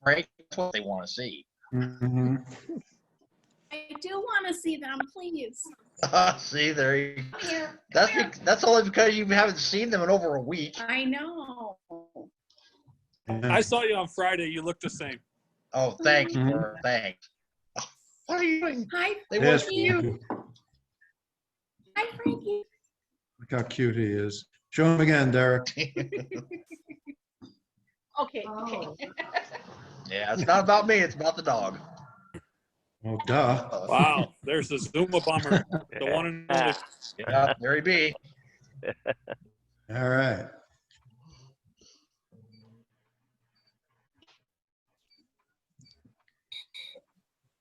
Right? That's what they want to see. Mm-hmm. I do want to see them, please. See, there you Come here. That's only because you haven't seen them in over a week. I know. I saw you on Friday. You look the same. Oh, thanks, Mhm. Laura. Thanks. What are you doing? Hi, They Yes. want you. Hi, Frankie. Look how cute he is. Show him again, Derek. Okay, okay. Yeah, it's not about me. It's about the dog. Oh, duh. Wow, there's the Zuma bomber, the one and only. Yeah, there he be. All right.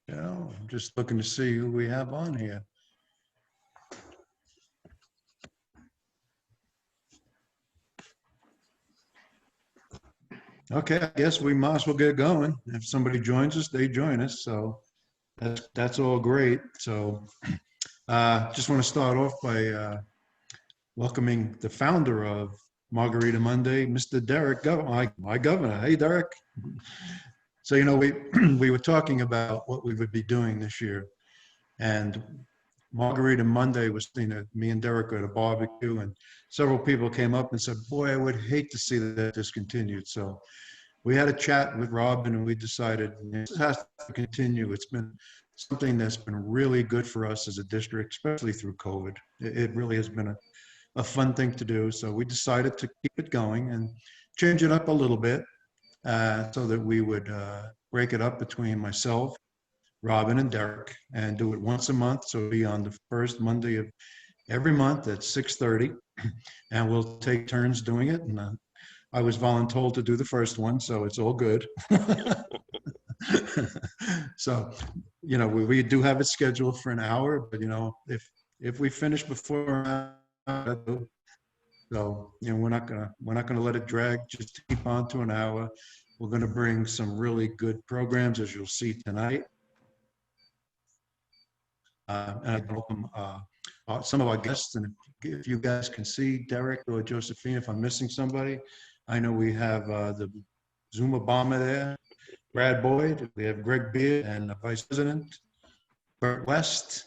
Yeah, I'm just looking to see who we have on here. Okay, I guess we might as well get going. If somebody joins us, they join us. So that's all great. So just want to start off by welcoming the founder of Margarita Monday, Mr. Derek, my governor. Hey, Derek. So, you know, we were talking about what we would be doing this year. And Margarita Monday was, you know, me and Derek were at a barbecue, and several people came up and said, boy, I would hate to see that discontinued. So we had a chat with Robin, and we decided this has to continue. It's been something that's been really good for us as a district, especially through COVID. It really has been a fun thing to do. So we decided to keep it going and change it up a little bit so that we would break it up between myself, Robin, and Derek, and do it once a month. So it'll be on the first Monday of every month at 6:30, and we'll take turns doing it. And I was voluntold to do the first one, so it's all good. So, you know, we do have it scheduled for an hour, but you know, if we finish before, so you know, we're not gonna let it drag. Just keep on to an hour. We're gonna bring some really good programs, as you'll see tonight. And I welcome some of our guests, and if you guys can see Derek or Josephine, if I'm missing somebody, I know we have the Zuma bomber there, Brad Boyd, we have Greg Beard, and the Vice President, Bert West.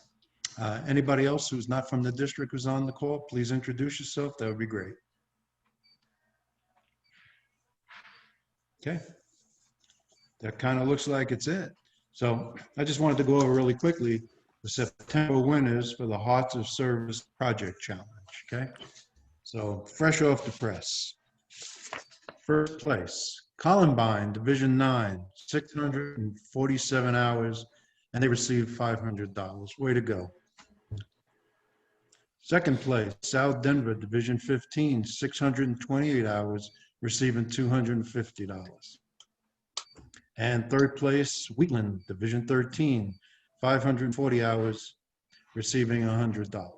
Anybody else who's not from the district who's on the call, please introduce yourself. That would be great. Okay. That kind of looks like it's it. So I just wanted to go over really quickly the September winners for the Hearts of Service Project Challenge, okay? So fresh off the press. First place, Columbine, Division 9, 647 hours, and they received $500. Way to go. Second place, South Denver, Division 15, 628 hours, receiving $250. And third place, Wheatland, Division 13, 540 hours, receiving $100.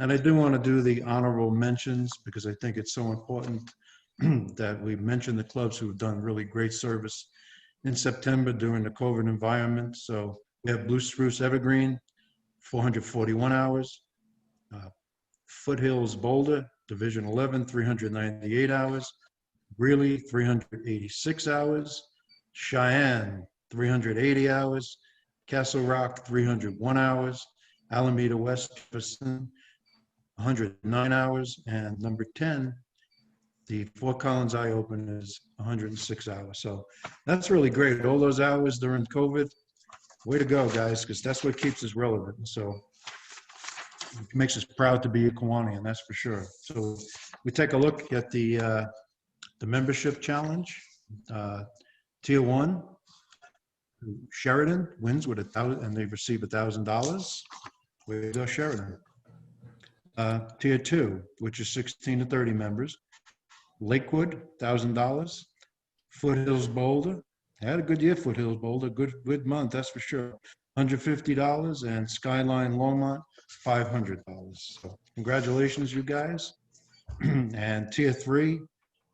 And I do want to do the honorable mentions because I think it's so important that we mention the clubs who have done really great service in September during the COVID environment. So we have Blue Spruce Evergreen, 441 hours. Foothills Boulder, Division 11, 398 hours. Greeley, 386 hours. Cheyenne, 380 hours. Castle Rock, 301 hours. Alameda West, Jefferson, 109 hours. And number 10, the Fort Collins Eye Open is 106 hours. So that's really great. All those hours during COVID, way to go, guys, because that's what keeps us relevant. So it makes us proud to be a Kiwanian, that's for sure. So we take a look at the membership challenge. Tier 1, Sheridan wins with $1,000, and they receive $1,000. Way to go, Sheridan. Tier 2, which is 16 to 30 members. Lakewood, $1,000. Foothills Boulder, had a good year. Foothills Boulder, good month, that's for sure. $150, and Skyline Longmont, $500. So congratulations, you guys. And Tier 3,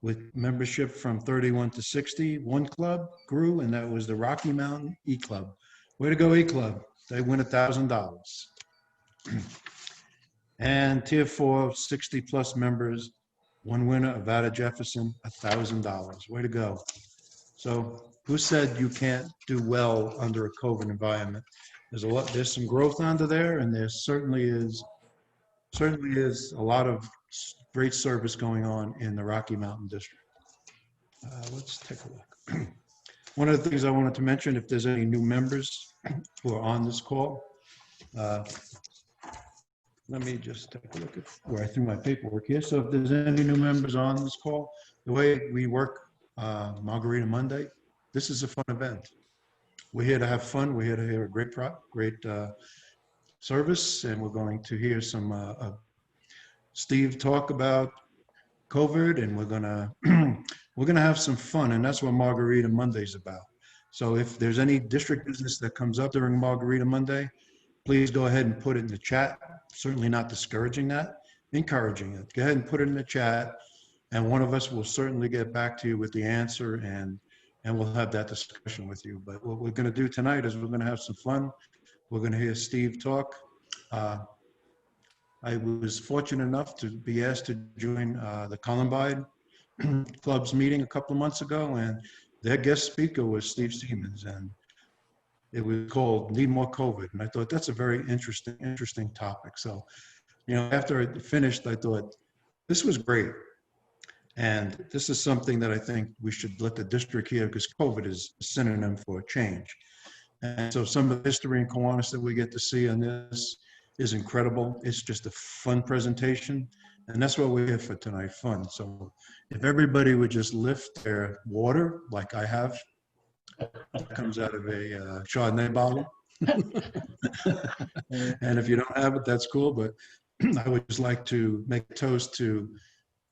with membership from 31 to 60, one club grew, and that was the Rocky Mountain E Club. Way to go, E Club. They win $1,000. And Tier 4, 60 plus members, one winner, Avada Jefferson, $1,000. Way to go. So who said you can't do well under a COVID environment? There's some growth under there, and there certainly is a lot of great service going on in the Rocky Mountain District. Let's take a look. One of the things I wanted to mention, if there's any new members who are on this call, let me just take a look at where I threw my paperwork here. So if there's any new members on this call, the way we work Margarita Monday, this is a fun event. We're here to have fun. We're here to hear a great service, and we're going to hear some Steve talk about COVID, and we're gonna have some fun, and that's what Margarita Monday's about. So if there's any district business that comes up during Margarita Monday, please go ahead and put it in the chat. Certainly not discouraging that, encouraging it. Go ahead and put it in the chat, and one of us will certainly get back to you with the answer, and we'll have that discussion with you. But what we're going to do tonight is we're going to have some fun. We're going to hear Steve talk. I was fortunate enough to be asked to join the Columbine Club's meeting a couple of months ago, and their guest speaker was Steve Siemens, and it was called Need More COVID. And I thought that's a very interesting topic. So, you know, after I finished, I thought this was great. And this is something that I think we should let the district hear, because COVID is a synonym for change. And so some of the history in Kiwanis that we get to see on this is incredible. It's just a fun presentation. And that's what we're here for tonight, fun. So if everybody would just lift their water, like I have, it comes out of a Chardonnay bottle. And if you don't have it, that's cool. But I would just like to make a toast to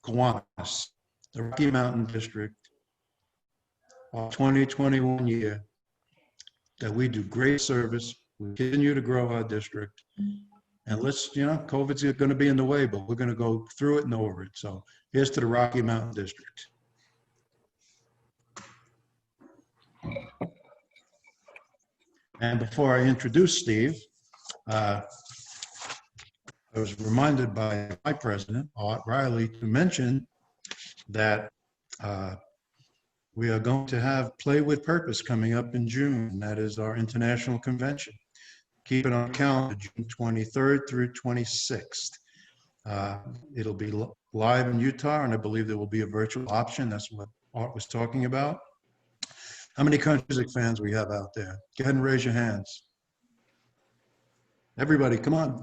Kiwanis, the Rocky Mountain District, our 2021 year, that we do great service. We continue to grow our district. And let's, you know, COVID's going to be in the way, but we're going to go through it and over it. So here's to the Rocky Mountain District. And before I introduce Steve, I was reminded by my president, Art Riley, to mention that we are going to have Play with Purpose coming up in June. That is our international convention. Keep it on the calendar, June 23rd through 26th. It'll be live in Utah, and I believe there will be a virtual option. That's what Art was talking about. How many country music fans we have out there? Go ahead and raise your hands. Everybody, come on.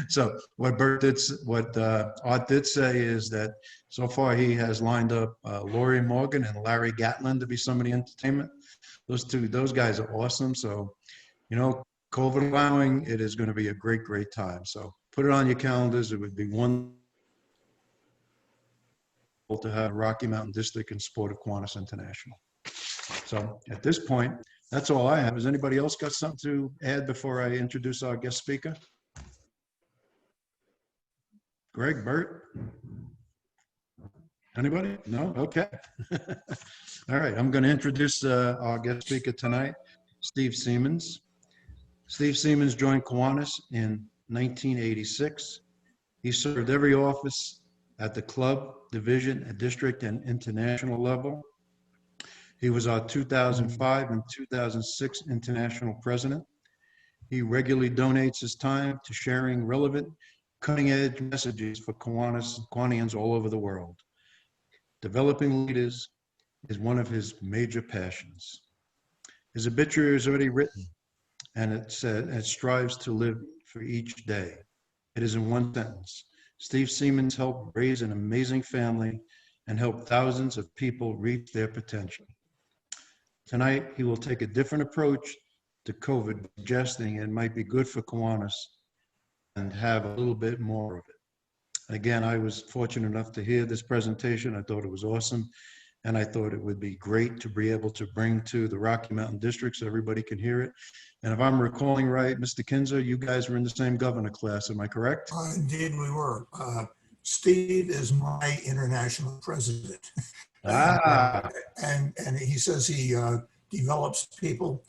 So what Art did say is that so far he has lined up Lori Morgan and Larry Gatlin to be some of the entertainment. Those guys are awesome. So, you know, COVID allowing, it is going to be a great time. So put it on your calendars. It would be wonderful to have Rocky Mountain District in support of Kiwanis International. So at this point, that's all I have. Has anybody else got something to add before I introduce our guest speaker? Greg, Bert? Anybody? No? Okay. All right, I'm going to introduce our guest speaker tonight, Steve Siemens. Steve Siemens joined Kiwanis in 1986. He served every office at the club, division, district, and international level. He was our 2005 and 2006 international president. He regularly donates his time to sharing relevant, cutting-edge messages for Kiwanians all over the world. Developing leaders is one of his major passions. His obituary is already written, and it strives to live for each day. It is in one sentence. Steve Siemens helped raise an amazing family and help thousands of people reach their potential. Tonight, he will take a different approach to COVID, suggesting it might be good for Kiwanis and have a little bit more of it. Again, I was fortunate enough to hear this presentation. I thought it was awesome, and I thought it would be great to be able to bring to the Rocky Mountain District so everybody can hear it. And if I'm recalling right, Mr. Kinzer, you guys were in the same governor class, am I correct? Indeed, we were. Steve is my international president. And he says he develops people.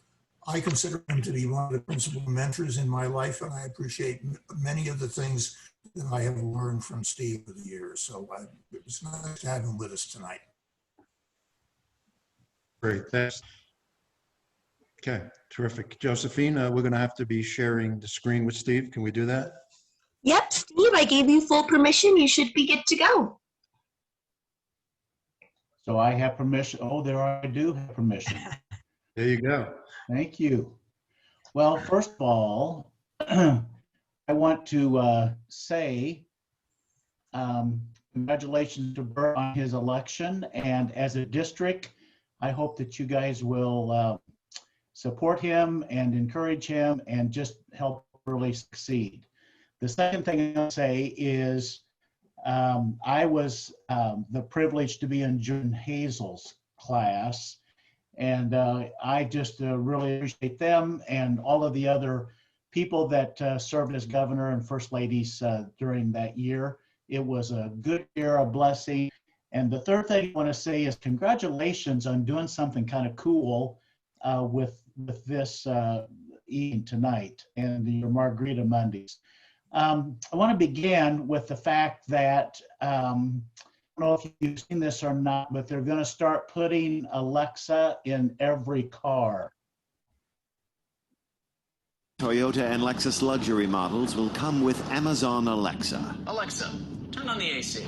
I consider him to be one of the principal mentors in my life, and I appreciate many of the things that I have learned from Steve over the years. So it was nice to have him with us tonight. Great, thanks. Okay, terrific. Josephine, we're going to have to be sharing the screen with Steve. Can we do that? Yep, Steve, I gave you full permission. You should be good to go. So I have permission. Oh, there I do have permission. There you go. Thank you. Well, first of all, I want to say congratulations to Bert on his election. And as a district, I hope that you guys will support him and encourage him and just help really succeed. The second thing I'll say is I was the privilege to be in June Hazel's class, and I just really appreciate them and all of the other people that served as governor and first ladies during that year. It was a good year, a blessing. And the third thing I want to say is congratulations on doing something kind of cool with this evening tonight and your Margarita Mondays. I want to begin with the fact that I don't know if you've seen this or not, but they're going to start putting Alexa in every car. Toyota and Lexus luxury models will come with Amazon Alexa. Alexa, turn on the AC.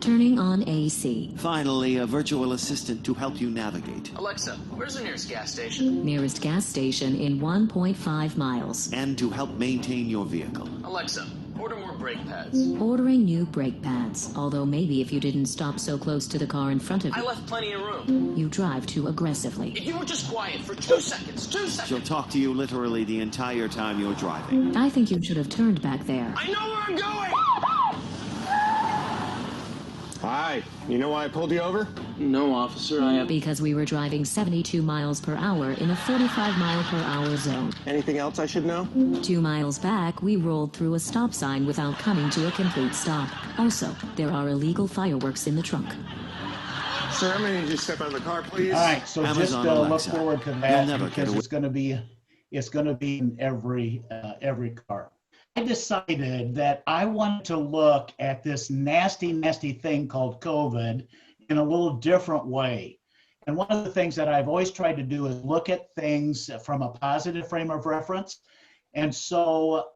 Turning on AC. Finally, a virtual assistant to help you navigate. Alexa, where's the nearest gas station? Nearest gas station in 1.5 miles. And to help maintain your vehicle. Alexa, order more brake pads. Ordering new brake pads. Although maybe if you didn't stop so close to the car in front of I you, left plenty of room. you drive too aggressively. If you were just quiet for 2 seconds, 2 seconds. She'll talk to you literally the entire time you're driving. I think you should have turned back there. I know where I'm going! Hi, you know why I pulled you over? No, officer, I have... Because we were driving 72 miles per hour in a 45 mile per hour zone. Anything else I should know? 2 miles back, we rolled through a stop sign without coming to a complete stop. Also, there are illegal fireworks in the trunk. Sir, I'm gonna need you to step out of the car, please. All right, so Amazon just look Alexa. forward to You'll that never because get it's going to be in every car. I decided that I wanted to look at this nasty, nasty thing called COVID in a little different way. And one of the things that I've always tried to do is look at things from a positive frame of reference. And so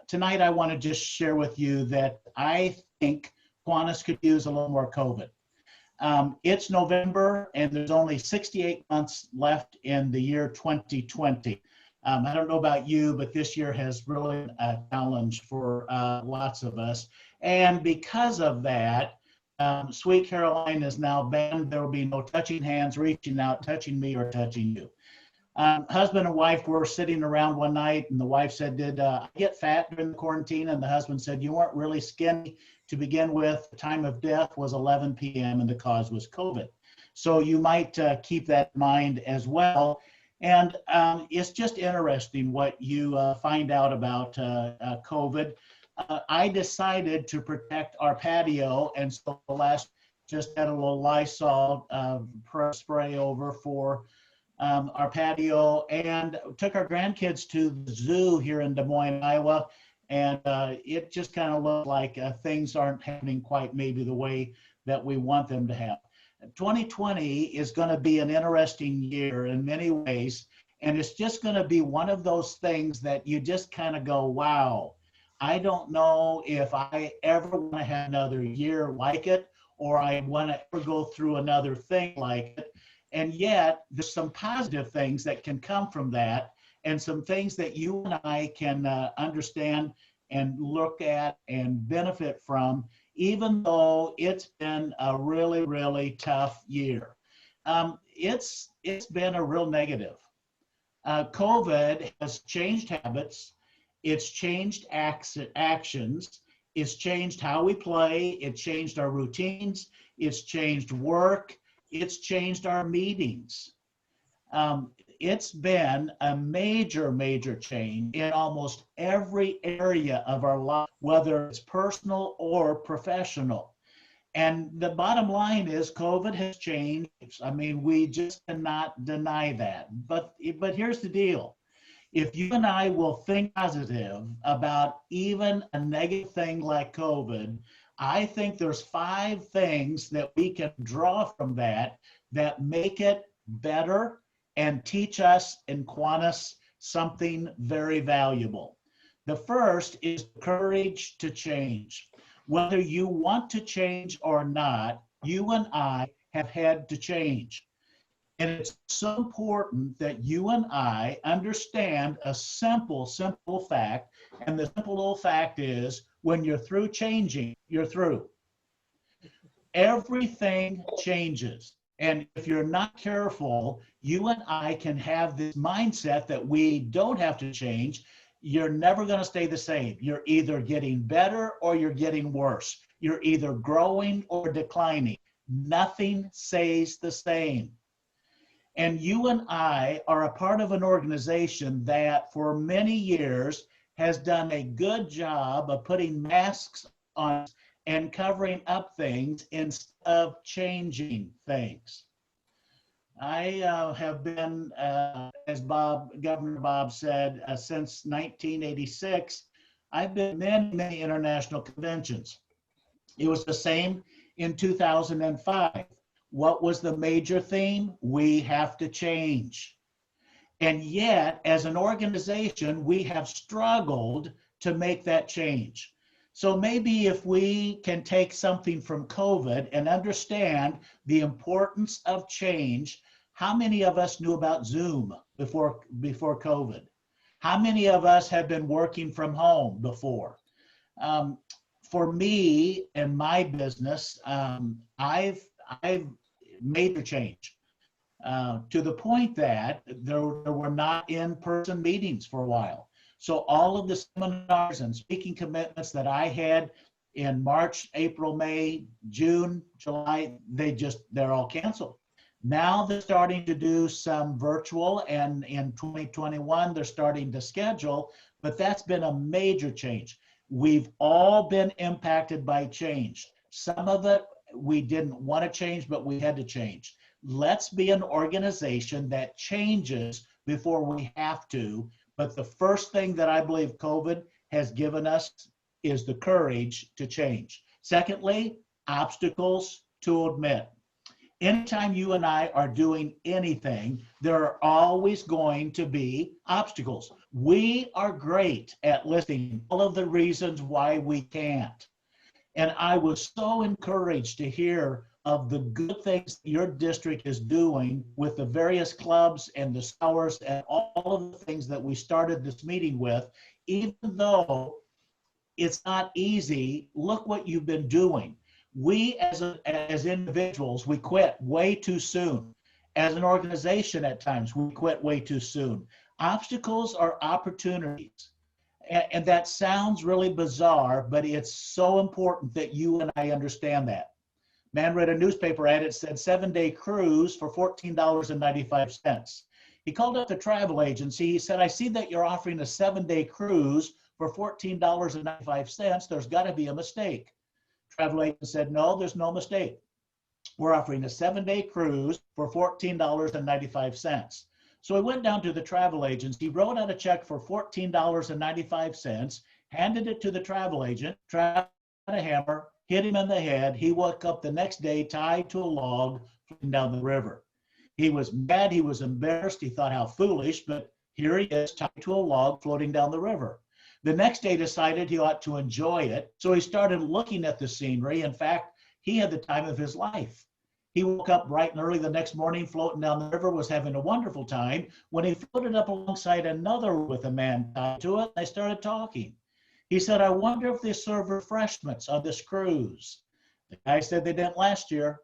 tonight I want to just share with you that I think Qantas could use a little more COVID. It's November and there's only 68 months left in the year 2020. I don't know about you, but this year has really been a challenge for lots of us. And because of that, Sweet Caroline is now banned. There will be no touching hands, reaching out, touching me, or touching you. Husband and wife were sitting around one night, and the wife said, did I get fat during the quarantine? And the husband said, you weren't really skinny to begin with. The time of death was 11 p.m., and the cause was COVID. So you might keep that in mind as well. And it's just interesting what you find out about COVID. I decided to protect our patio, and so just had a little Lysol spray over for our patio, and took our grandkids to the zoo here in Des Moines, Iowa, and it just kind of looked like things aren't happening quite maybe the way that we want them to happen. 2020 is going to be an interesting year in many ways, and it's just going to be one of those things that you just kind of go, wow, I don't know if I ever want to have another year like it, or I want to ever go through another thing like it. And yet there's some positive things that can come from that, and some things that you and I can understand and look at and benefit from, even though it's been a really, really tough year. It's been a real negative. COVID has changed habits, it's changed actions, it's changed how we play, it changed our routines, it's changed work, it's changed our meetings. It's been a major, major change in almost every area of our life, whether it's personal or professional. And the bottom line is COVID has changed. I mean, we just cannot deny that. But here's the deal. If you and I will think positive about even a negative thing like COVID, I think there's 5 things that we can draw from that make it better and teach us in Qantas something very valuable. The first is courage to change. Whether you want to change or not, you and I have had to change. And it's so important that you and I understand a simple fact. And the simple old fact is, when you're through changing, you're through. Everything changes. And if you're not careful, you and I can have this mindset that we don't have to change. You're never going to stay the same. You're either getting better or you're getting worse. You're either growing or declining. Nothing stays the same. And you and I are a part of an organization that for many years has done a good job of putting masks on and covering up things instead of changing things. I have been, as Governor Bob said, since 1986, I've been in many international conventions. It was the same in 2005. What was the major theme? We have to change. And yet, as an organization, we have struggled to make that change. So maybe if we can take something from COVID and understand the importance of change. How many of us knew about Zoom before COVID? How many of us have been working from home before? For me and my business, I've made a change to the point that there were not in-person meetings for a while. So all of the seminars and speaking commitments that I had in March, April, May, June, July, they're all canceled. Now they're starting to do some virtual, and in 2021, they're starting to schedule, but that's been a major change. We've all been impacted by change. Some of it we didn't want to change, but we had to change. Let's be an organization that changes before we have to. But the first thing that I believe COVID has given us is the courage to change. Secondly, obstacles to admit. Anytime you and I are doing anything, there are always going to be obstacles. We are great at listing all of the reasons why we can't. And I was so encouraged to hear of the good things your district is doing with the various clubs and the showers and all of the things that we started this meeting with. Even though it's not easy, look what you've been doing. We as individuals, we quit way too soon. As an organization, at times, we quit way too soon. Obstacles are opportunities. And that sounds really bizarre, but it's so important that you and I understand that. Man read a newspaper ad, it said 7-day cruise for $14.95. He called up the travel agency. He said, I see that you're offering a 7-day cruise for $14.95. There's got to be a mistake. Travel agent said, no, there's no mistake. We're offering a 7-day cruise for $14.95. So he went down to the travel agency, wrote out a check for $14.95, handed it to the travel agent, tried a hammer, hit him in the head. He woke up the next day tied to a log floating down the river. He was mad, he was embarrassed, he thought how foolish, but here he is tied to a log floating down the river. The next day decided he ought to enjoy it, so he started looking at the scenery. In fact, he had the time of his life. He woke up bright and early the next morning, floating down the river, was having a wonderful time when he floated up alongside another with a man tied to it. They started talking. He said, I wonder if they serve refreshments on this cruise. The guy said they didn't last year.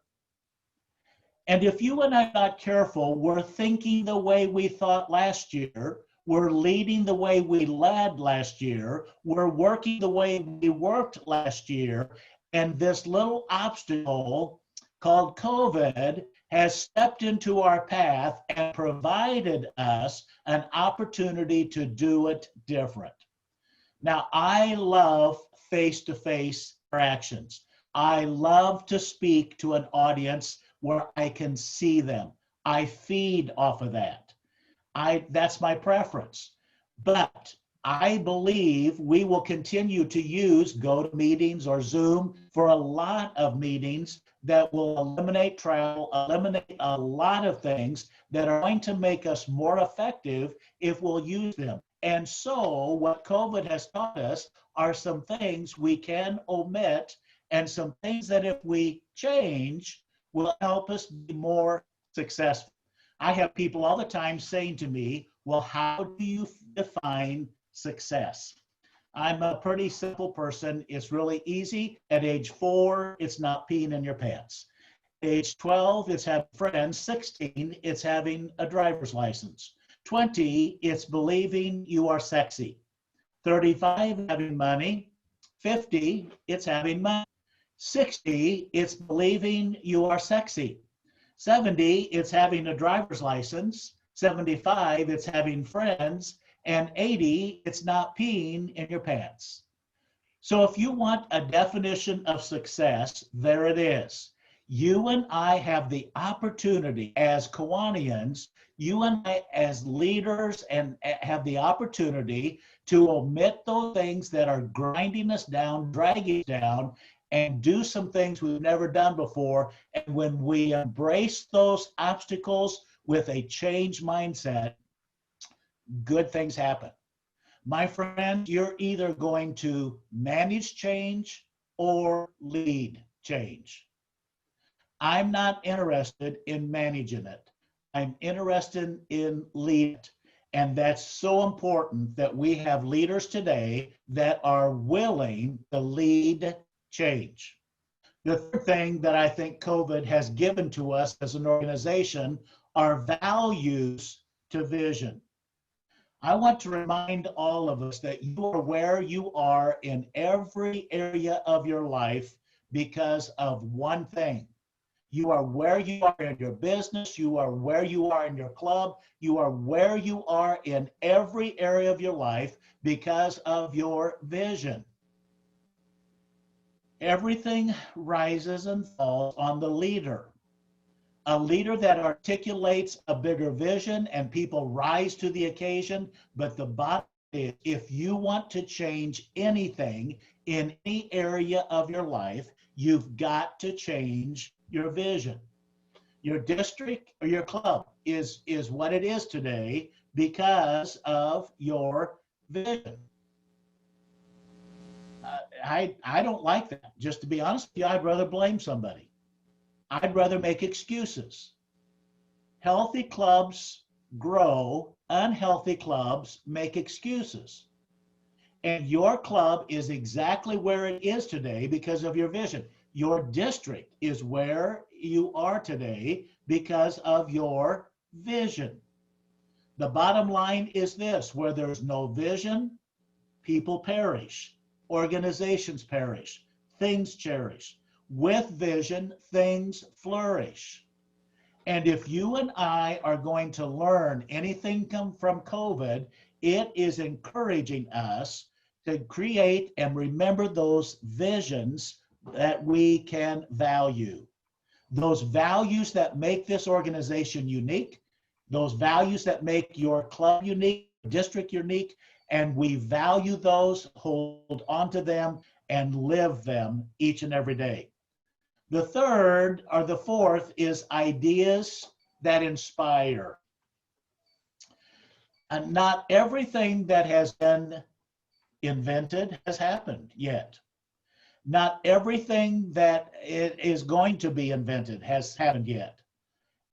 And if you and I are not careful, we're thinking the way we thought last year. We're leading the way we led last year. We're working the way we worked last year. And this little obstacle called COVID has stepped into our path and provided us an opportunity to do it different. Now, I love face-to-face interactions. I love to speak to an audience where I can see them. I feed off of that. That's my preference. But I believe we will continue to use GoToMeetings or Zoom for a lot of meetings that will eliminate travel, eliminate a lot of things that are going to make us more effective if we'll use them. And so what COVID has taught us are some things we can omit and some things that if we change will help us be more successful. I have people all the time saying to me, well, how do you define success? I'm a pretty simple person. It's really easy. At age 4, it's not peeing in your pants. Age 12, it's having friends. 16, it's having a driver's license. 20, it's believing you are sexy. 35, having money. 50, it's having money. 60, it's believing you are sexy. 70, it's having a driver's license. 75, it's having friends. And 80, it's not peeing in your pants. So if you want a definition of success, there it is. You and I have the opportunity as Kiwanians, you and I as leaders and have the opportunity to omit those things that are grinding us down, dragging us down, and do some things we've never done before. And when we embrace those obstacles with a changed mindset, good things happen. My friend, you're either going to manage change or lead change. I'm not interested in managing it. I'm interested in leading it. And that's so important that we have leaders today that are willing to lead change. The third thing that I think COVID has given to us as an organization are values to vision. I want to remind all of us that you are where you are in every area of your life because of one thing. You are where you are in your business. You are where you are in your club. You are where you are in every area of your life because of your vision. Everything rises and falls on the leader. A leader that articulates a bigger vision and people rise to the occasion. But the bottom is, if you want to change anything in any area of your life, you've got to change your vision. Your district or your club is what it is today because of your vision. I don't like that. Just to be honest with you, I'd rather blame somebody. I'd rather make excuses. Healthy clubs grow, unhealthy clubs make excuses. And your club is exactly where it is today because of your vision. Your district is where you are today because of your vision. The bottom line is this: where there's no vision, people perish, organizations perish, things cherish. With vision, things flourish. And if you and I are going to learn anything from COVID, it is encouraging us to create and remember those visions that we can value. Those values that make this organization unique, those values that make your club unique, district unique, and we value those, hold on to them, and live them each and every day. The third, or the fourth, is ideas that inspire. And not everything that has been invented has happened yet. Not everything that is going to be invented has happened yet.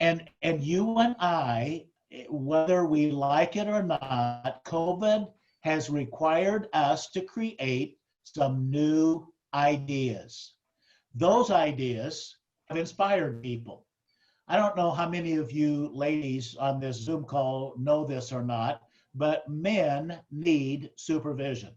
And you and I, whether we like it or not, COVID has required us to create some new ideas. Those ideas have inspired people. I don't know how many of you ladies on this Zoom call know this or not, but men need supervision.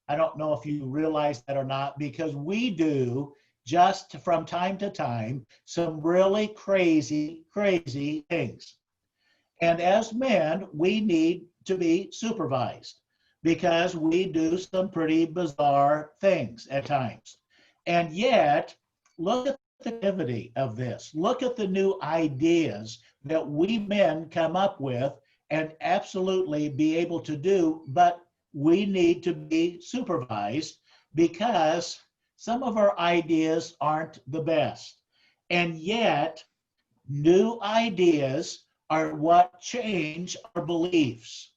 I don't know if you realize that or not, because we do just from time to time some really crazy things. And as men, we need to be supervised because we do some pretty bizarre things at times. And yet, look at the creativity of this. Look at the new ideas that we men come up with and absolutely be able to do, but we need to be supervised because Some of our ideas aren't the best. And yet, new ideas are what change our beliefs.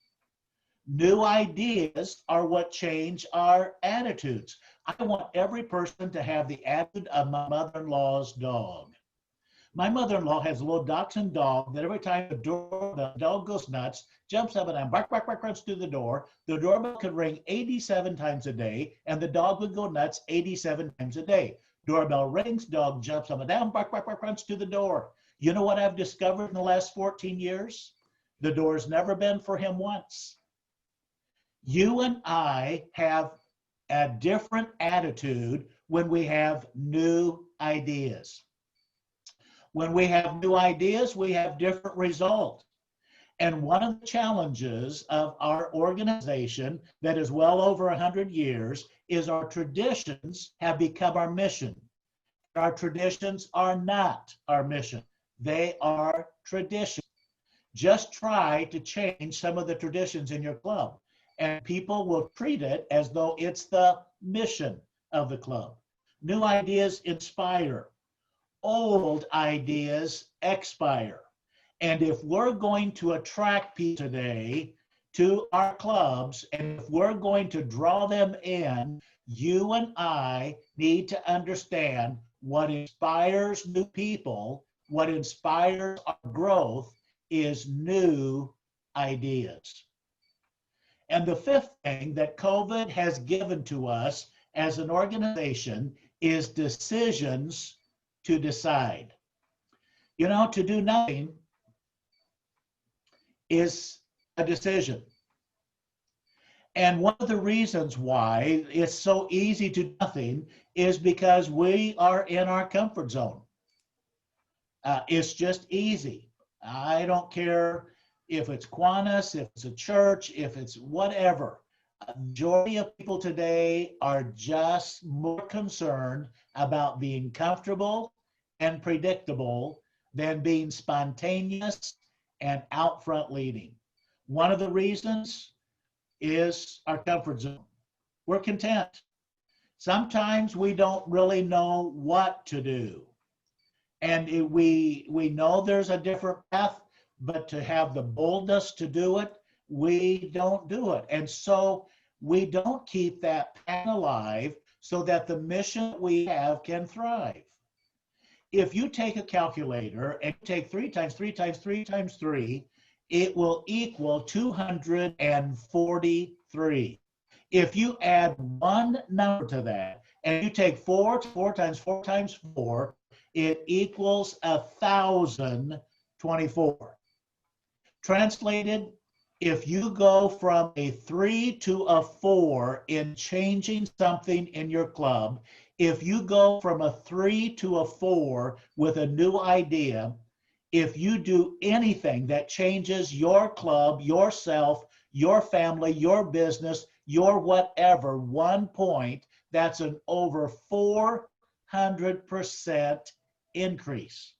New ideas are what change our attitudes. I want every person to have the attitude of my mother-in-law's dog. My mother-in-law has a little dachshund dog that every time the dog goes nuts, jumps up and down, bark, bark, bark, runs through the door. The doorbell could ring 87 times a day, and the dog would go nuts 87 times a day. Doorbell rings, dog jumps up and down, bark, bark, bark, runs to the door. You know what I've discovered in the last 14 years? The door's never been for him once. You and I have a different attitude when we have new ideas. When we have new ideas, we have different results. And one of the challenges of our organization that is well over 100 years is our traditions have become our mission. Our traditions are not our mission. They are traditions. Just try to change some of the traditions in your club, and people will treat it as though it's the mission of the club. New ideas inspire. Old ideas expire. And if we're going to attract people today to our clubs, and if we're going to draw them in, you and I need to understand what inspires new people, what inspires our growth is new ideas. And the fifth thing that COVID has given to us as an organization is decisions to decide. You know, to do nothing is a decision. And one of the reasons why it's so easy to do nothing is because we are in our comfort zone. It's just easy. I don't care if it's Qantas, if it's a church, if it's whatever. A majority of people today are just more concerned about being comfortable and predictable than being spontaneous and out front leading. One of the reasons is our comfort zone. We're content. Sometimes we don't really know what to do. And we know there's a different path, but to have the boldness to do it, we don't do it. And so we don't keep that path alive so that the mission we have can thrive. If you take a calculator and take 3 times 3 times 3 times 3, it will equal 243. If you add one number to that and you take 4 times 4 times 4, it equals 1,024. Translated, if you go from a 3 to a 4 in changing something in your club, if you go from a 3 to a 4 with a new idea, if you do anything that changes your club, yourself, your family, your business, your whatever, 1 point, that's an over 400% increase.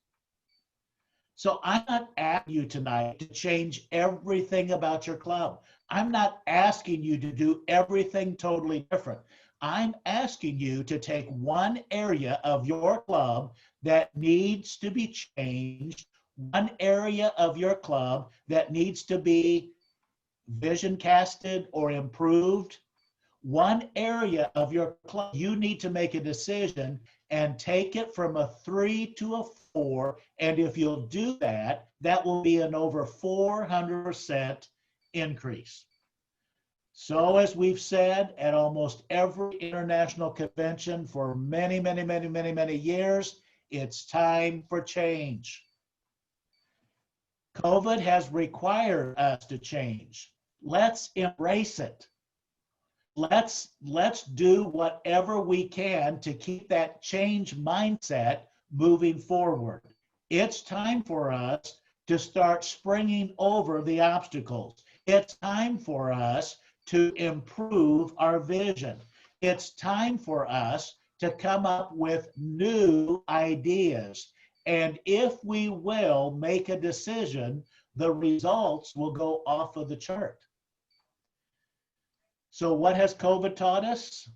So I'm not asking you tonight to change everything about your club. I'm not asking you to do everything totally different. I'm asking you to take one area of your club that needs to be changed, one area of your club that needs to be vision casted or improved, one area of your club you need to make a decision and take it from a 3 to a 4. And if you'll do that, that will be an over 400% increase. So as we've said at almost every international convention for many, many, many, many, many years, it's time for change. COVID has required us to change. Let's embrace it. Let's do whatever we can to keep that change mindset moving forward. It's time for us to start springing over the obstacles. It's time for us to improve our vision. It's time for us to come up with new ideas. And if we will make a decision, the results will go off of the chart. So what has COVID taught us?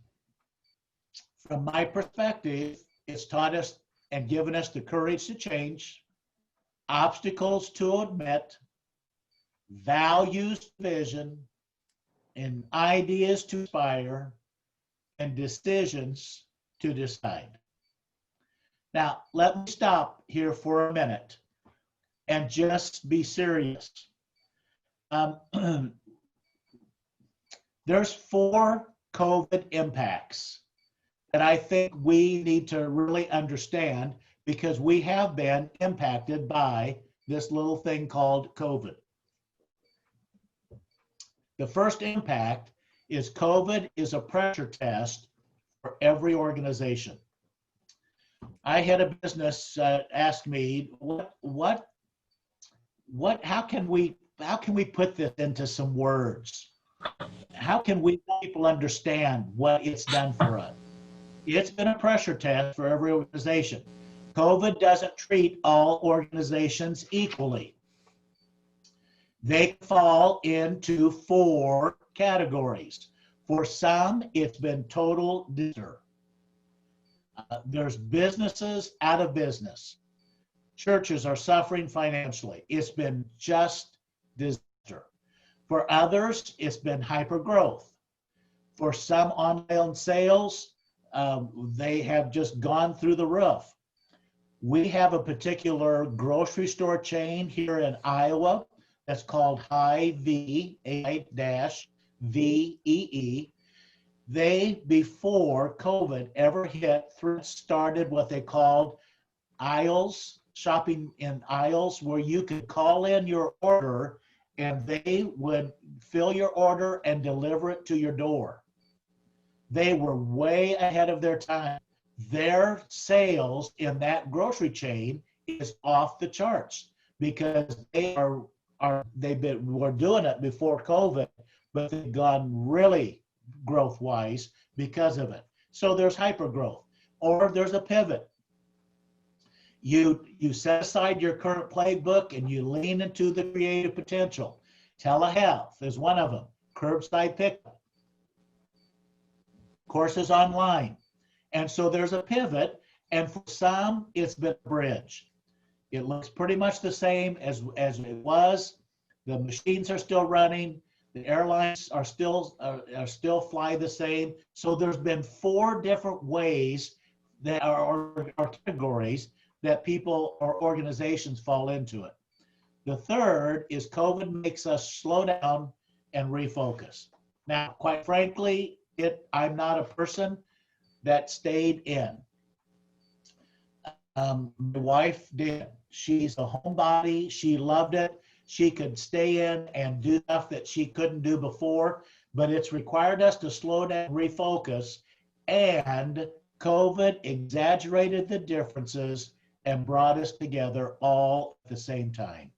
From my perspective, it's taught us and given us the courage to change, obstacles to admit, values to vision, and ideas to inspire, and decisions to decide. Now, let me stop here for a minute and just be serious. There's 4 COVID impacts that I think we need to really understand, because we have been impacted by this little thing called COVID. The first impact is COVID is a pressure test for every organization. I had a business ask me, how can we put this into some words? How can we help people understand what it's done for us? It's been a pressure test for every organization. COVID doesn't treat all organizations equally. They fall into 4 categories. For some, it's been total disaster. There's businesses out of business. Churches are suffering financially. It's been just disaster. For others, it's been hyper growth. For some online sales, they have just gone through the roof. We have a particular grocery store chain here in Iowa that's called Hy-Vee. They, before COVID ever hit, started what they called aisles, shopping in aisles, where you could call in your order and they would fill your order and deliver it to your door. They were way ahead of their time. Their sales in that grocery chain is off the charts because they were doing it before COVID, but they've gone really growth-wise because of it. So there's hyper growth, or there's a pivot. You set aside your current playbook and you lean into the creative potential. Telehealth is one of them. Curbside pickup. Courses online. And so there's a pivot, and for some, it's been a bridge. It looks pretty much the same as it was. The machines are still running. The airlines are still fly the same. So there's been 4 different ways that are categories that people or organizations fall into it. The third is COVID makes us slow down and refocus. Now, quite frankly, I'm not a person that stayed in. My wife did. She's a homebody. She loved it. She could stay in and do stuff that she couldn't do before, but it's required us to slow down, refocus, and COVID exaggerated the differences and brought us together all at the same time.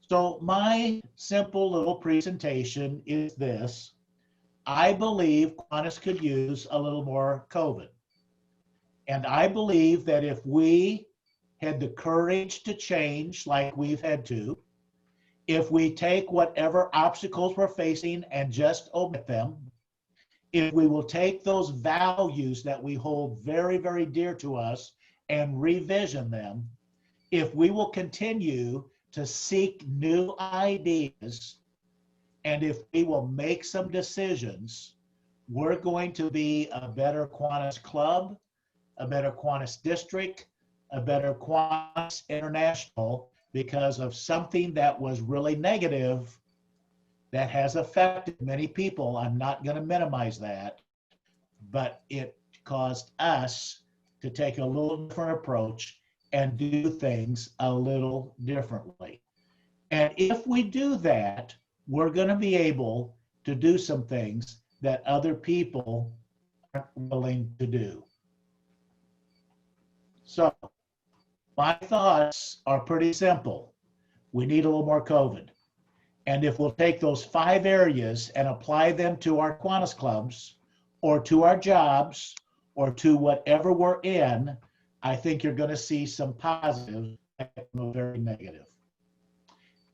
So my simple little presentation is this. I believe Qantas could use a little more COVID. And I believe that if we had the courage to change like we've had to, if we take whatever obstacles we're facing and just omit them, if we will take those values that we hold very, very dear to us and revision them, if we will continue to seek new ideas, and if we will make some decisions, we're going to be a better Qantas club, a better Qantas district, a better Qantas international, because of something that was really negative that has affected many people. I'm not going to minimize that, but it caused us to take a little different approach and do things a little differently. And if we do that, we're going to be able to do some things that other people aren't willing to do. So my thoughts are pretty simple. We need a little more COVID. And if we'll take those 5 areas and apply them to our Qantas clubs or to our jobs or to whatever we're in, I think you're going to see some positive and very negative.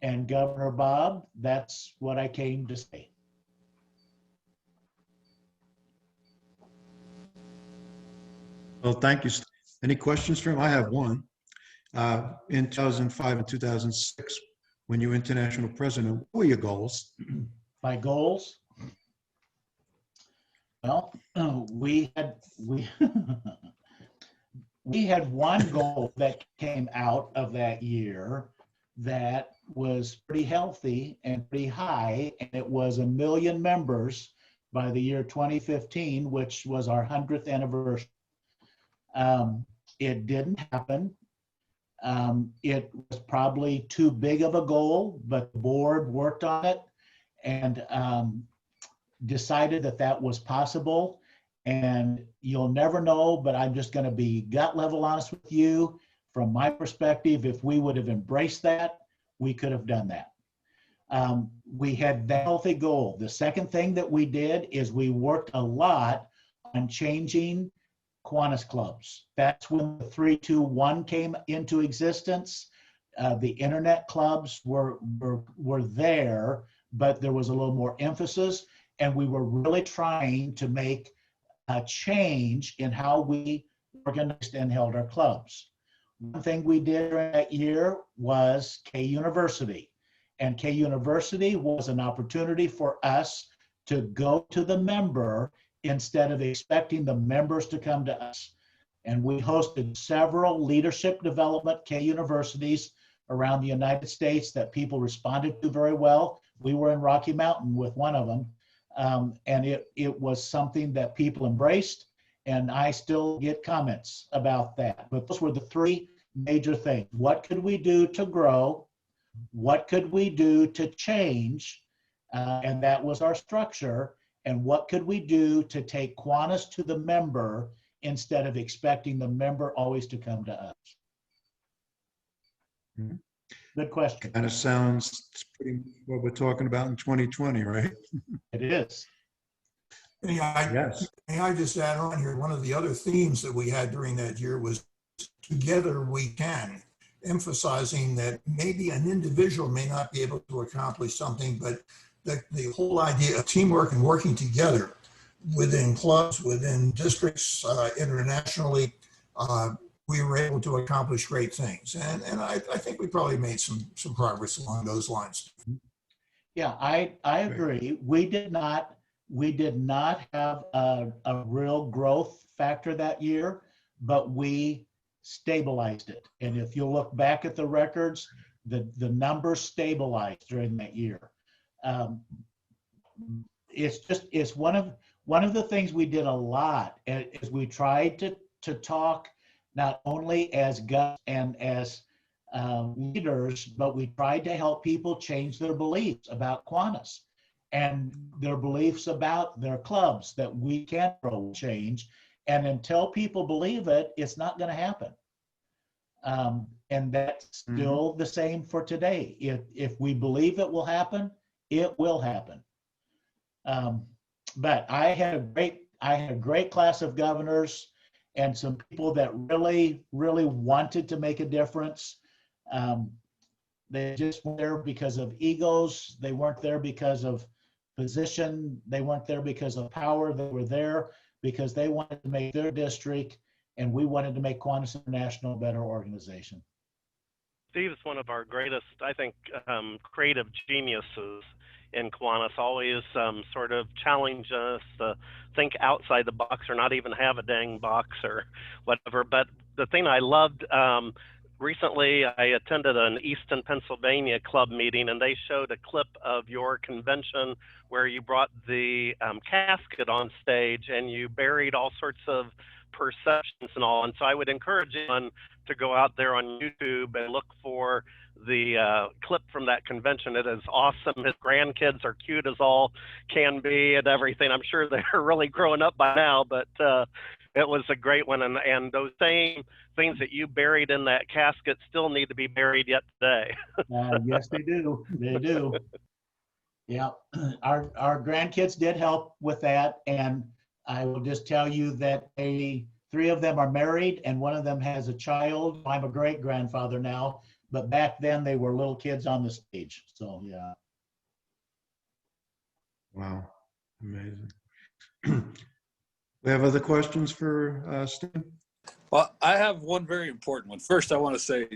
And Governor Bob, that's what I came to say. Well, thank you. Any questions for him? I have one. In 2005 and 2006, when you were international president, what were your goals? My goals? Well, we had we had one goal that came out of that year that was pretty healthy and pretty high, and it was 1 million members by the year 2015, which was our 100th anniversary. It didn't happen. It was probably too big of a goal, but the board worked on it and decided that that was possible. And you'll never know, but I'm just going to be gut level honest with you. From my perspective, if we would have embraced that, we could have done that. We had that healthy goal. The second thing that we did is we worked a lot on changing Kiwanis clubs. That's when the 3-2-1 came into existence. The internet clubs were there, but there was a little more emphasis, and we were really trying to make a change in how we organized and held our clubs. One thing we did during that year was K University, and K University was an opportunity for us to go to the member instead of expecting the members to come to us. And we hosted several leadership development K universities around the United States that people responded to very well. We were in Rocky Mountain with one of them. And it was something that people embraced, and I still get comments about that. But those were the three major things. What could we do to grow? What could we do to change? And that was our structure. And what could we do to take Kiwanis to the member instead of expecting the member always to come to us? Mm-hmm. Good question. Kind of sounds pretty much what we're talking about in 2020, right? It is. Yes. May I just add on here, one of the other themes that we had during that year was together we can, emphasizing that maybe an individual may not be able to accomplish something, but the whole idea of teamwork and working together within clubs, within districts, internationally, we were able to accomplish great things. And I think we probably made some progress along those lines. Yeah, I agree. We did not have a real growth factor that year, but we stabilized it. And if you look back at the records, the numbers stabilized during that year. It's one of the things we did a lot is we tried to talk not only as guts and as leaders, but we tried to help people change their beliefs about Kiwanis and their beliefs about their clubs, that we can grow change. And until people believe it, it's not going to happen. And that's still the same for today. If we believe it will happen, it will happen. But I had a great class of governors and some people that really, really wanted to make a difference. They just weren't there because of egos. They weren't there because of position. They weren't there because of power. They were there because they wanted to make their district, and we wanted to make Kiwanis International a better organization. Steve's one of our greatest, I think, creative geniuses in Kiwanis. Always sort of challenge us to think outside the box or not even have a dang box or whatever. But the thing I loved, recently I attended an Easton, Pennsylvania club meeting, and they showed a clip of your convention where you brought the casket on stage and you buried all sorts of perceptions and all. And so I would encourage anyone to go out there on YouTube and look for the clip from that convention. It is awesome. His grandkids are cute as all can be and everything. I'm sure they're really growing up by now, but it was a great one. And those same things that you buried in that casket still need to be buried yet today. Yes, they do. They do. Yeah, our grandkids did help with that. And I will just tell you that 3 of them are married and one of them has a child. I'm a great grandfather now, but back then they were little kids on the stage. So, yeah. Wow, amazing. We have other questions for Steve? Well, I have one very important one. First, I want to say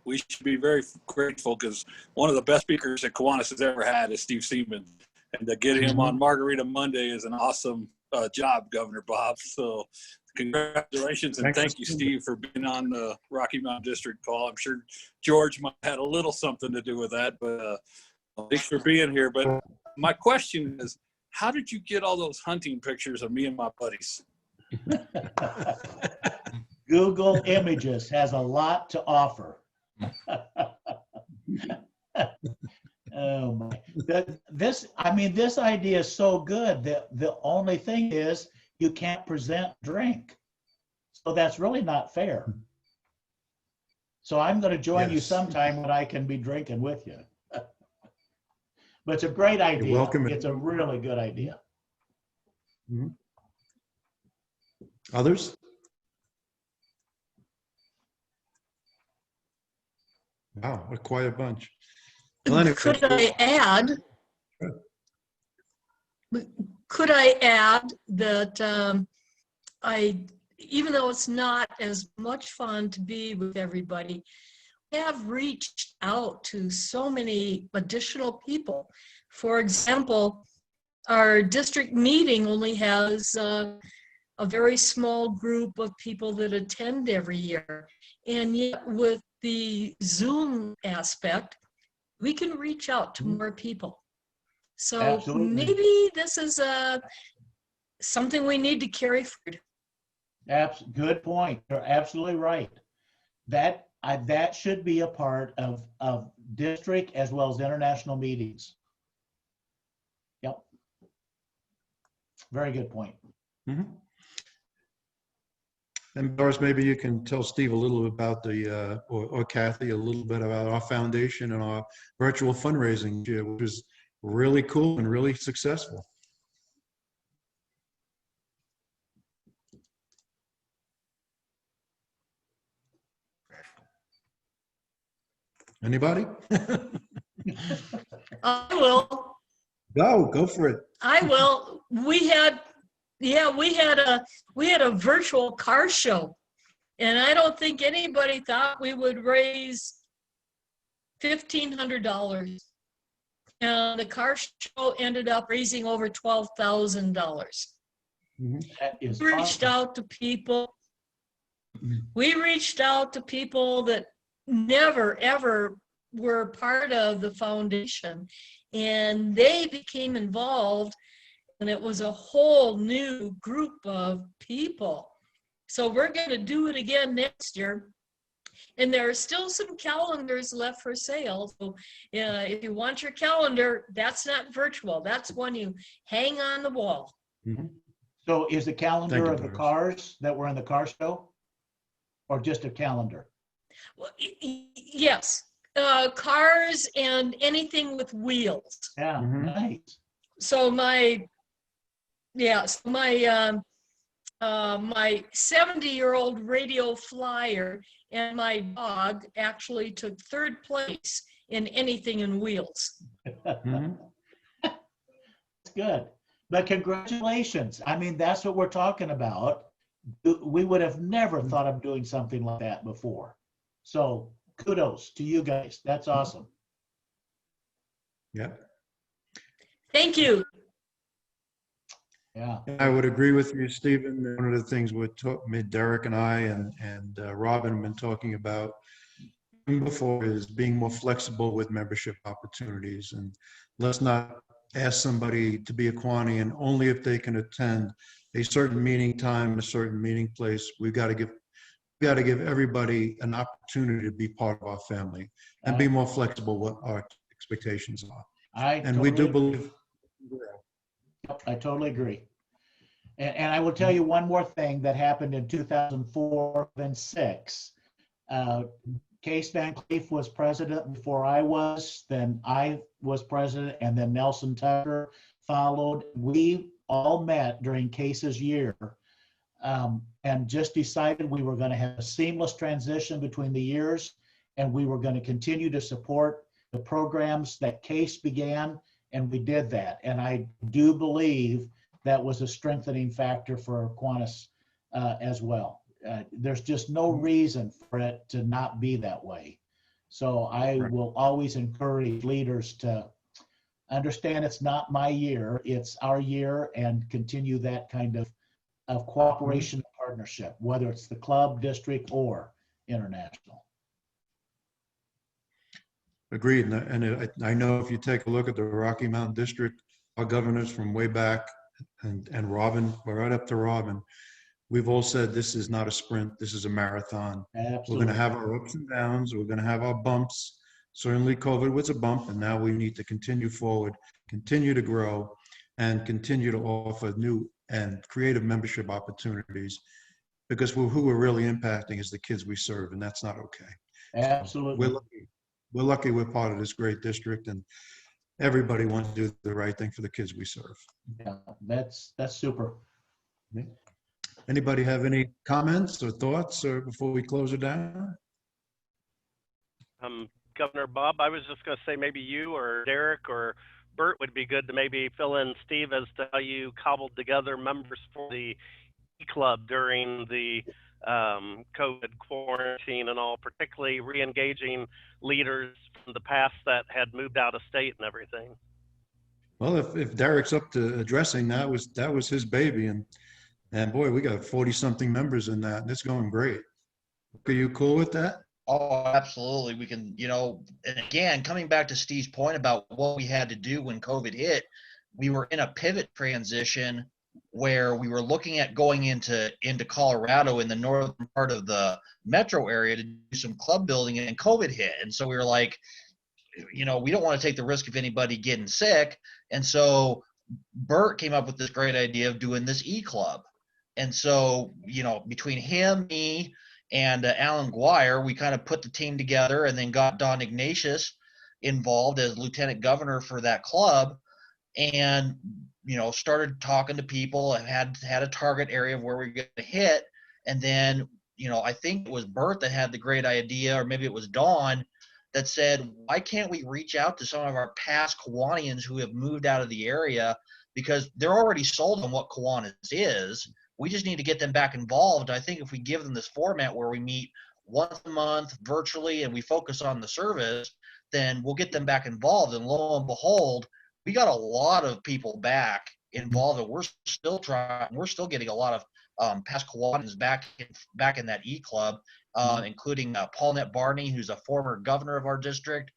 we should be very grateful because one of the best speakers that Kiwanis has ever had is Steve Seaman. And to get him on Margarita Monday is an awesome job, Governor Bob. So congratulations and thank you, Steve, for being on the Rocky Mountain District call. I'm sure George might have had a little something to do with that, but thanks for being here. But my question is, how did you get all those hunting pictures of me and my buddies? Google Images has a lot to offer. Oh my! This idea is so good. The only thing is you can't present drink, so that's really not fair. So I'm going to join you sometime when I can be drinking with you. But it's a great idea. You're welcome. It's a really good idea. Mm-hmm. Others? Wow, what quite a bunch. Could I add? Could I add that even though it's not as much fun to be with everybody, we have reached out to so many additional people. For example, our district meeting only has a very small group of people that attend every year. And yet with the Zoom aspect, we can reach out to more people. So Absolutely. maybe this is something we need to carry forward. Good point. You're absolutely right. That should be a part of district as well as international meetings. Yep. Very good point. Mm-hmm. And Doris, maybe you can tell Steve a little bit about or Kathy, a little bit about our foundation and our virtual fundraising, which is really cool and really successful. Anybody? I will. Go for it. I will. We had a virtual car show, and I don't think anybody thought we would raise $1,500. And the car show ended up raising over $12,000. Mm-hmm. We reached out to people. We reached out to people that never ever were part of the foundation, and they became involved, and it was a whole new group of people. So we're going to do it again next year. And there are still some calendars left for sale. So if you want your calendar, that's not virtual. That's one you hang on the wall. Mm-hmm. So is the calendar of the cars that were in the car show, or just a calendar? Well, yes, cars and anything with wheels. Yeah, nice. So my 70-year-old radio flyer and my dog actually took third place in anything in wheels. Mm-hmm. That's good. But congratulations. I mean, that's what we're talking about. We would have never thought of doing something like that before. So kudos to you guys. That's awesome. Yeah. Thank you. Yeah. I would agree with you, Stephen. One of the things Derek and I and Robin have been talking about before is being more flexible with membership opportunities. And let's not ask somebody to be a Kiwanian only if they can attend a certain meeting time, a certain meeting place. We've got to give everybody an opportunity to be part of our family and be more flexible what our expectations are. We do believe. I totally agree. And I will tell you one more thing that happened in 2004 and 2006. Case Van Cleef was president before I was, then I was president, and then Nelson Tucker followed. We all met during Case's year and just decided we were going to have a seamless transition between the years, and we were going to continue to support the programs that Case began, and we did that. And I do believe that was a strengthening factor for Kiwanis as well. there's just no reason for it to not be that way. So I will always encourage leaders to understand it's not my year, it's our year, and continue that kind of cooperation and partnership, whether it's the club, district, or international. Agreed. And I know if you take a look at the Rocky Mountain District, our governors from way back, and Robin, right up to Robin, we've all said this is not a sprint, this is a marathon. Absolutely. We're going to have our ups and downs, we're going to have our bumps. Certainly COVID was a bump, and now we need to continue forward, continue to grow, and continue to offer new and creative membership opportunities, because who we're really impacting is the kids we serve, and that's not okay. Absolutely. We're lucky we're part of this great district, and everybody wants to do the right thing for the kids we serve. Yeah, that's super. Anybody have any comments or thoughts or before we close it down? Governor Bob, I was just going to say maybe you or Derek or Bert would be good to maybe fill in Steve as to how you cobbled together members for the E-Club during the COVID quarantine and all, particularly re-engaging leaders from the past that had moved out of state and everything. Well, if Derek's up to addressing that was his baby, and boy, we got 40-something members in that, and it's going great. Are you cool with that? Oh, absolutely. We can, and again, coming back to Steve's point about what we had to do when COVID hit, we were in a pivot transition where we were looking at going into Colorado in the northern part of the metro area to do some club building, and COVID hit. And so we were like, we don't want to take the risk of anybody getting sick. And so Bert came up with this great idea of doing this E-Club. And so, between him, me, and Alan Guire, we kind of put the team together and then got Don Ignatius involved as lieutenant governor for that club, and started talking to people and had a target area of where we were going to hit. And then I think it was Bert that had the great idea, or maybe it was Don, that said, why can't we reach out to some of our past Kiwanians who have moved out of the area, because they're already sold on what Kiwanis is. We just need to get them back involved. I think if we give them this format where we meet once a month virtually and we focus on the service, then we'll get them back involved. And lo and behold, we got a lot of people back involved, and we're still trying. We're still getting a lot of past Kiwanians back in that E-Club, including Paulette Barney, who's a former governor of our district.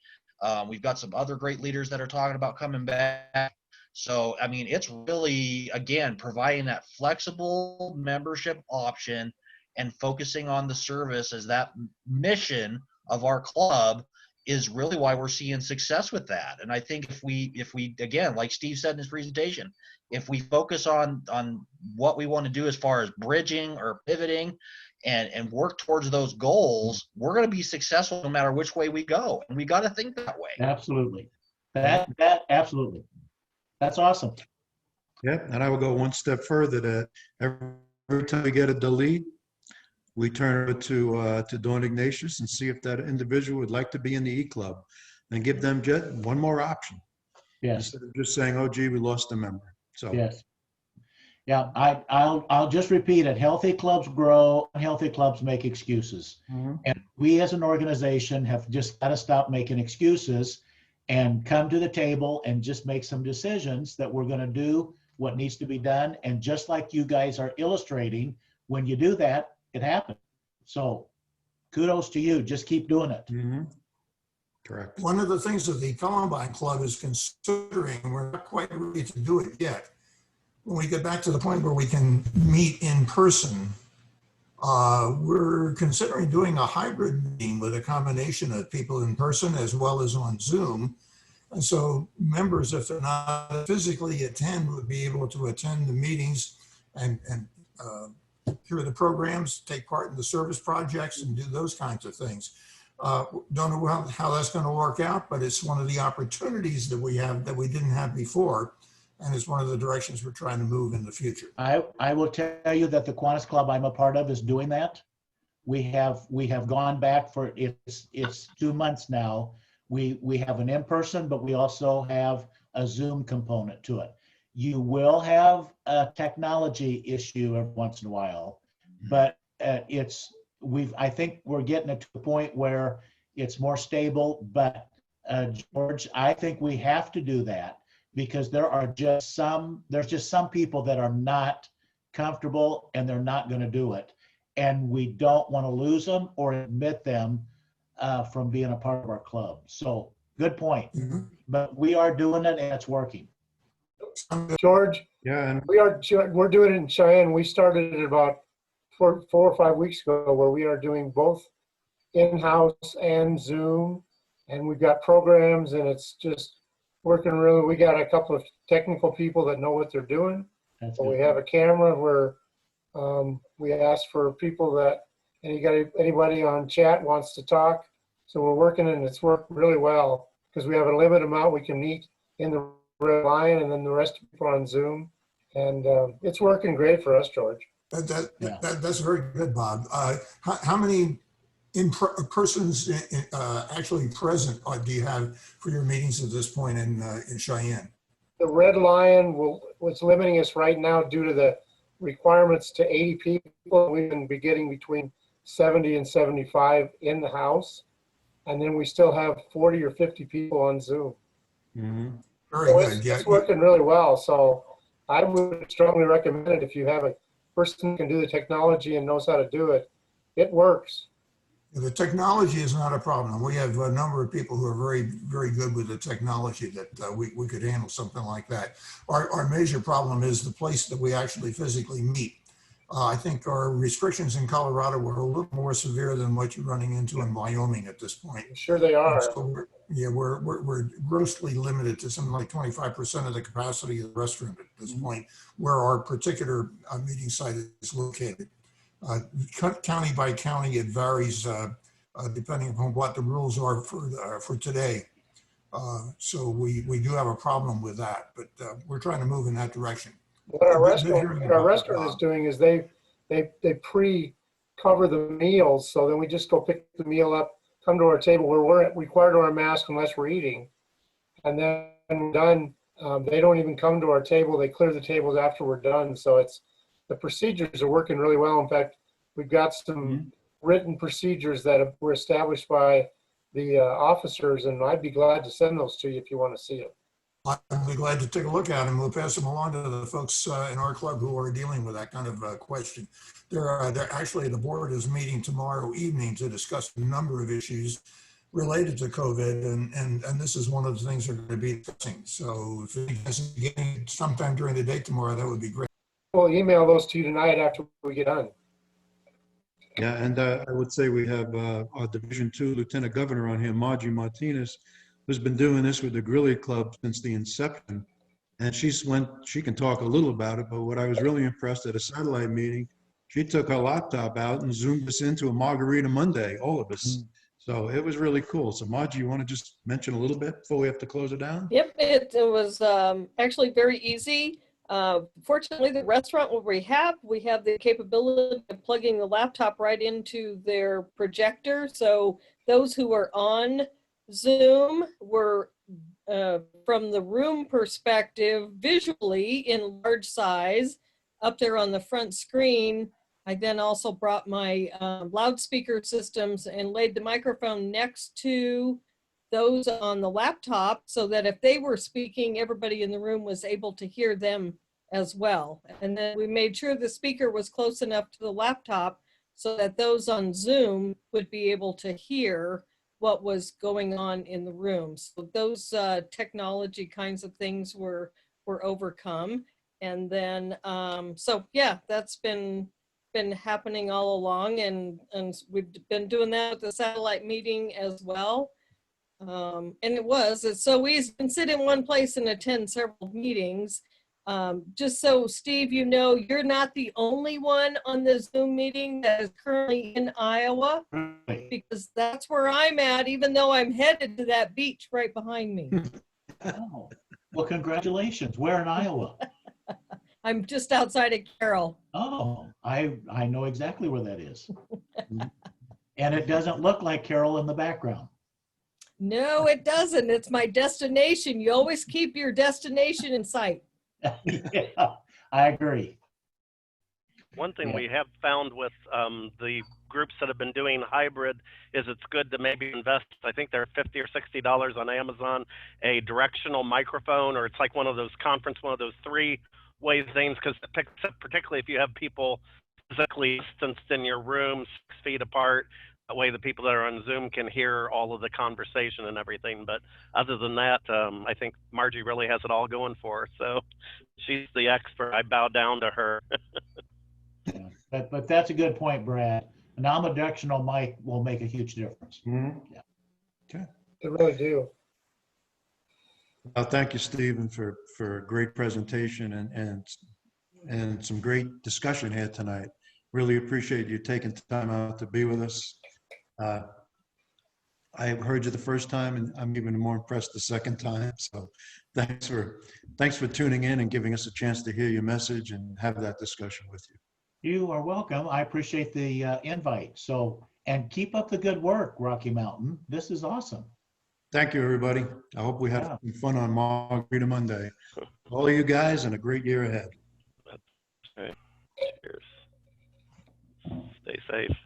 We've got some other great leaders that are talking about coming back. So, I mean, it's really, again, providing that flexible membership option and focusing on the service as that mission of our club is really why we're seeing success with that. And I think if we again, like Steve said in his presentation, if we focus on what we want to do as far as bridging or pivoting and work towards those goals, we're going to be successful no matter which way we go. And we got to think that way. Absolutely. That absolutely. That's awesome. Yeah, and I will go one step further, that every time we get a delete, we turn it to Dawn Ignatius and see if that individual would like to be in the E-Club, and give them just one more option. Yes. Instead of just saying, oh, gee, we lost a member. So yes. Yeah, I'll just repeat it. Healthy clubs grow, unhealthy clubs make excuses. And we as an organization have just got to stop making excuses and come to the table and just make some decisions that we're going to do what needs to be done. And just like you guys are illustrating, when you do that, it happens. So kudos to you. Just keep doing it. Correct. One of the things that the Columbine Club is considering, we're not quite ready to do it yet. When we get back to the point where we can meet in person, we're considering doing a hybrid meeting with a combination of people in person as well as on Zoom. And so members, if they're not physically attend, would be able to attend the meetings and hear the programs, take part in the service projects, and do those kinds of things. Don't know how that's going to work out, but it's one of the opportunities that we have that we didn't have before. And it's one of the directions we're trying to move in the future. I will tell you that the Kiwanis Club I'm a part of is doing that. We have gone back for it's 2 months now. We have an in-person, but we also have a Zoom component to it. You will have a technology issue every once in a while, but I think we're getting it to the point where it's more stable, but George, I think we have to do that because there's just some people that are not comfortable and they're not going to do it. And we don't want to lose them or admit them from being a part of our club. So good point. But we are doing it and it's working. George, Yeah, and we're doing it in Cheyenne. We started it about 4 or 5 weeks ago, where we are doing both in-house and Zoom, and we've got programs, and it's just working really. We got a couple of technical people that know what they're doing. We have a camera where we ask for people that anybody on chat wants to talk. So we're working, and it's worked really well because we have a limited amount we can meet in the Red Lion, and then the rest of people are on Zoom, and it's working great for us, George. That's very good, Bob. How many persons actually present do you have for your meetings at this point in Cheyenne? The Red Lion was limiting us right now due to the requirements to 80 people. We've been getting between 70 and 75 in the house, and then we still have 40 or 50 people on Zoom. Very good. It's working really well. So I would strongly recommend it if you have a person who can do the technology and knows how to do it. It works. The technology is not a problem. We have a number of people who are very, very good with the technology that we could handle something like that. Our major problem is the place that we actually physically meet. I think our restrictions in Colorado were a little more severe than what you're running into in Wyoming at this point. Sure they are. So we're grossly limited to something like 25% of the capacity of the restaurant at this point, where our particular meeting site is located. County by county, it varies depending upon what the rules are for today. So we do have a problem with that, but we're trying to move in that direction. What our restaurant is doing is they pre-cover the meals, so then we just go pick the meal up, come to our table where we're required to wear a mask unless we're eating, and then when we're done, they don't even come to our table. They clear the tables after we're done. So the procedures are working really well. In fact, we've got some written procedures that were established by the officers, and I'd be glad to send those to you if you want to see them. I'd be glad to take a look at them. We'll pass them along to the folks in our club who are dealing with that kind of question. They're actually, the board is meeting tomorrow evening to discuss a number of issues related to COVID, and this is one of the things they're going to be discussing. So if you guys are getting sometime during the day tomorrow, that would be great. We'll email those to you tonight after we get done. yeah, and I would say we have our Division II Lieutenant Governor on here, Margie Martinez, who's been doing this with the Grilly Club since the inception. And she can talk a little about it, but what I was really impressed at a satellite meeting, she took her laptop out and zoomed us into a Margarita Monday, all of us. So it was really cool. So Margie, you want to just mention a little bit before we have to close it down? Yep, it was actually very easy. Fortunately, the restaurant where we have the capability of plugging the laptop right into their projector. So those who are on Zoom were, from the room perspective, visually in large size up there on the front screen. I then also brought my loudspeaker systems and laid the microphone next to those on the laptop so that if they were speaking, everybody in the room was able to hear them as well. And then we made sure the speaker was close enough to the laptop so that those on Zoom would be able to hear what was going on in the room. So those technology kinds of things were overcome. And then, so yeah, that's been happening all along, and we've been doing that at the satellite meeting as well. And it's so easy to sit in one place and attend several meetings. Just so Steve, you know, you're not the only one on the Zoom meeting that is currently in Iowa, because that's where I'm at, even though I'm headed to that beach right behind me. Oh, well, congratulations. Where in Iowa? I'm just outside of Carroll. Oh, I know exactly where that is. And it doesn't look like Carroll in the background. No, it doesn't. It's my destination. You always keep your destination in sight. Yeah, I agree. One thing Yeah. we have found with the groups that have been doing hybrid is it's good to maybe invest. I think they're $50 or $60 on Amazon, a directional microphone, or it's like one of those three-way things, because particularly if you have people physically distanced in your room 6 feet apart, that way the people that are on Zoom can hear all of the conversation and everything. But other than that, I think Margie really has it all going for her. So she's the expert. I bow down to her. Yeah. But that's a good point, Brad. An omnidirectional mic will make a huge difference. Mhm. Yeah. Okay. They really do. Well, thank you, Stephen, for a great presentation and some great discussion here tonight. Really appreciate you taking time out to be with us. I heard you the first time, and I'm even more impressed the second time. So thanks for tuning in and giving us a chance to hear your message and have that discussion with you. You are welcome. I appreciate the invite. So, and keep up the good work, Rocky Mountain. This is awesome. Thank you, everybody. I hope we had some fun on Margarita Monday. All of you guys, and a great year ahead. Okay. Cheers. Stay safe.